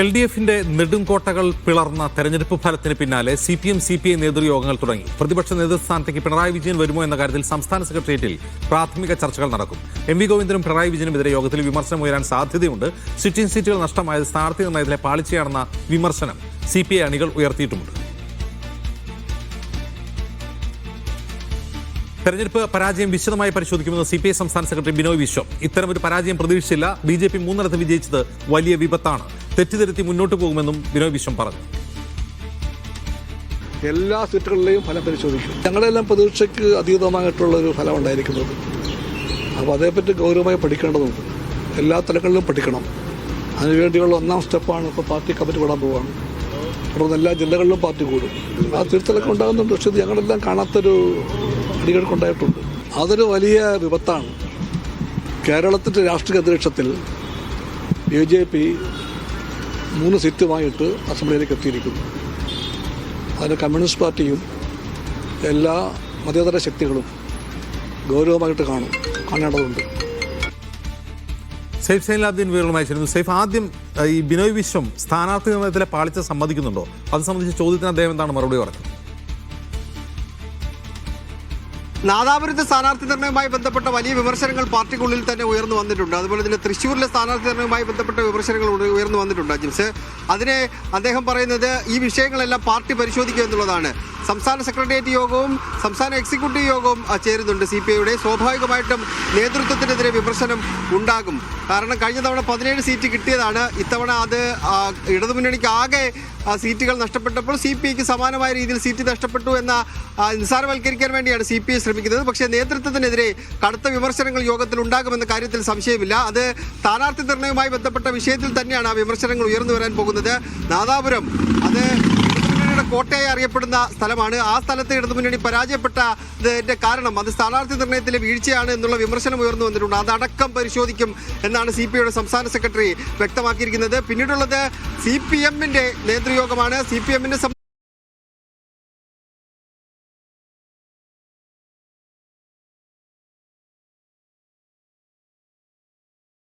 LDFിന്റെ നെടുങ്കോട്ടകൾ പിളർന്ന തെരഞ്ഞെടുപ്പ് ഫലത്തിന് പിന്നാലെ CPM CPI നേതൃയോഗങ്ങൾ തുടങ്ങി. പ്രതിപക്ഷ നേതൃസ്ഥാനത്തേക്ക് പിണറായി വിജയൻ വരുമോ എന്ന കാര്യത്തിൽ സംസ്ഥാന സെക്രട്ടേറിയറ്റിൽ പ്രാഥമിക ചർച്ചകൾ നടക്കും. MV ഗോവിന്ദനും പിണറായി വിജയനുമെതിരെ യോഗത്തിൽ വിമർശനം ഉയരാൻ സാധ്യതയുണ്ട്. സിറ്റിംഗ് സീറ്റുകൾ നഷ്ടമായത് സ്ഥാനാർത്ഥി നിർണയത്തിലെ പാളിച്ചയാണെന്ന വിമർശനം CPI അണികൾ ഉയർത്തിയിട്ടുമുണ്ട്. തെരഞ്ഞെടുപ്പ് പരാജയം വിശദമായി പരിശോധിക്കുമെന്ന് CPI സംസ്ഥാന സെക്രട്ടറി ബിനോയ് വിശ്വം. ഇത്തരമൊരു പരാജയം പ്രതീക്ഷിച്ചില്ല. BJP 3 വിജയിച്ചത് വലിയ വിപത്താണ്. തെറ്റിദ്ധരുത്തി മുന്നോട്ട് പോകുമെന്നും ബിനോയ് വിശ്വം പറഞ്ഞു. എല്ലാ സീറ്റുകളിലെയും ഫലം പരിശോധിക്കും. ഞങ്ങളെല്ലാം പ്രതീക്ഷയ്ക്ക് അതീതമായിട്ടുള്ളൊരു ഫലം ഉണ്ടായിരിക്കുന്നത്. അപ്പോൾ അതേപ്പറ്റി ഗൗരവമായി പഠിക്കേണ്ടതുണ്ട്. എല്ലാ തലങ്ങളിലും പഠിക്കണം. അതിനുവേണ്ടിയുള്ള ഒന്നാം സ്റ്റെപ്പാണ് ഇപ്പോൾ പാർട്ടി കമ്മിറ്റി വിടാൻ പോവുകയാണ്. തുടർന്ന് എല്ലാ ജില്ലകളിലും പാർട്ടി കൂടും. ആ തിരുത്തലൊക്കെ ഉണ്ടാകുന്നുണ്ട്. പക്ഷേ ഞങ്ങളെല്ലാം കാണാത്തൊരു അടികൾക്കുണ്ടായിട്ടുണ്ട്. അതൊരു വലിയ വിപത്താണ്. കേരളത്തിൻ്റെ രാഷ്ട്രീയ അന്തരീക്ഷത്തിൽ BJP 3 സീറ്റുമായിട്ട് അസംബ്ലിയിലേക്ക് എത്തിയിരിക്കുന്നു. അതിന് കമ്മ്യൂണിസ്റ്റ് പാർട്ടിയും എല്ലാ മതേതര ശക്തികളും ഗൗരവമായിട്ട് കാണേണ്ടതുണ്ട്. സെയ്ഫ് സൈനുലാബ്ദീൻ വിവരങ്ങളുമായി ചേരുന്നു. സെയ്ഫ്, ആദ്യം ഈ ബിനോയ് വിശ്വം സ്ഥാനാർത്ഥി നിർണയത്തിലെ പാളിച്ച സമ്മതിക്കുന്നുണ്ടോ? അത് സംബന്ധിച്ച ചോദ്യത്തിന് അദ്ദേഹം എന്താണ് മറുപടി പറഞ്ഞത്? നാദാപുരത്തെ സ്ഥാനാർത്ഥി നിർണയവുമായി ബന്ധപ്പെട്ട വലിയ വിമർശനങ്ങൾ പാർട്ടിക്കുള്ളിൽ തന്നെ ഉയർന്നു വന്നിട്ടുണ്ട്. അതുപോലെ തന്നെ തൃശ്ശൂരിലെ സ്ഥാനാർത്ഥി നിർണയവുമായി ബന്ധപ്പെട്ട വിമർശനങ്ങൾ ഉയർന്നു വന്നിട്ടുണ്ട്. ജിംസ്, അതിനെ അദ്ദേഹം പറയുന്നത് ഈ വിഷയങ്ങളെല്ലാം പാർട്ടി പരിശോധിക്കുക എന്നുള്ളതാണ്. സംസ്ഥാന സെക്രട്ടേറിയറ്റ് യോഗവും സംസ്ഥാന എക്സിക്യൂട്ടീവ് യോഗവും ചേരുന്നുണ്ട് CPIയുടെ. സ്വാഭാവികമായിട്ടും നേതൃത്വത്തിനെതിരെ വിമർശനം ഉണ്ടാകും. കാരണം കഴിഞ്ഞ തവണ 17 സീറ്റ് കിട്ടിയതാണ്. ഇത്തവണ അത് ഇടതുമുന്നണിക്ക് ആകെ സീറ്റുകൾ നഷ്ടപ്പെട്ടപ്പോൾ CPIക്ക് സമാനമായ രീതിയിൽ സീറ്റ് നഷ്ടപ്പെട്ടു എന്ന നിസ്സാരവൽക്കരിക്കാൻ വേണ്ടിയാണ് CPI ശ്രമിക്കുന്നത്. പക്ഷേ നേതൃത്വത്തിനെതിരെ കടുത്ത വിമർശനങ്ങൾ യോഗത്തിൽ ഉണ്ടാകുമെന്ന കാര്യത്തിൽ സംശയമില്ല. അത് സ്ഥാനാർത്ഥി നിർണയവുമായി ബന്ധപ്പെട്ട വിഷയത്തിൽ തന്നെയാണ് ആ വിമർശനങ്ങൾ ഉയർന്നു വരാൻ പോകുന്നത്. നാദാപുരം അത് കോട്ടയായി അറിയപ്പെടുന്ന സ്ഥലമാണ്. ആ സ്ഥലത്ത് ഇടതുമുന്നണി പരാജയപ്പെട്ടതിന്റെ കാരണം അത് സ്ഥാനാർത്ഥി നിർണയത്തിലെ വീഴ്ചയാണ് എന്നുള്ള വിമർശനം ഉയർന്നു വന്നിട്ടുണ്ട്. അതടക്കം പരിശോധിക്കും എന്നാണ് CPIയുടെ സംസ്ഥാന സെക്രട്ടറി വ്യക്തമാക്കിയിരിക്കുന്നത്. പിന്നീടുള്ളത് CPMന്റെ നേതൃയോഗമാണ്. CPMന്റെ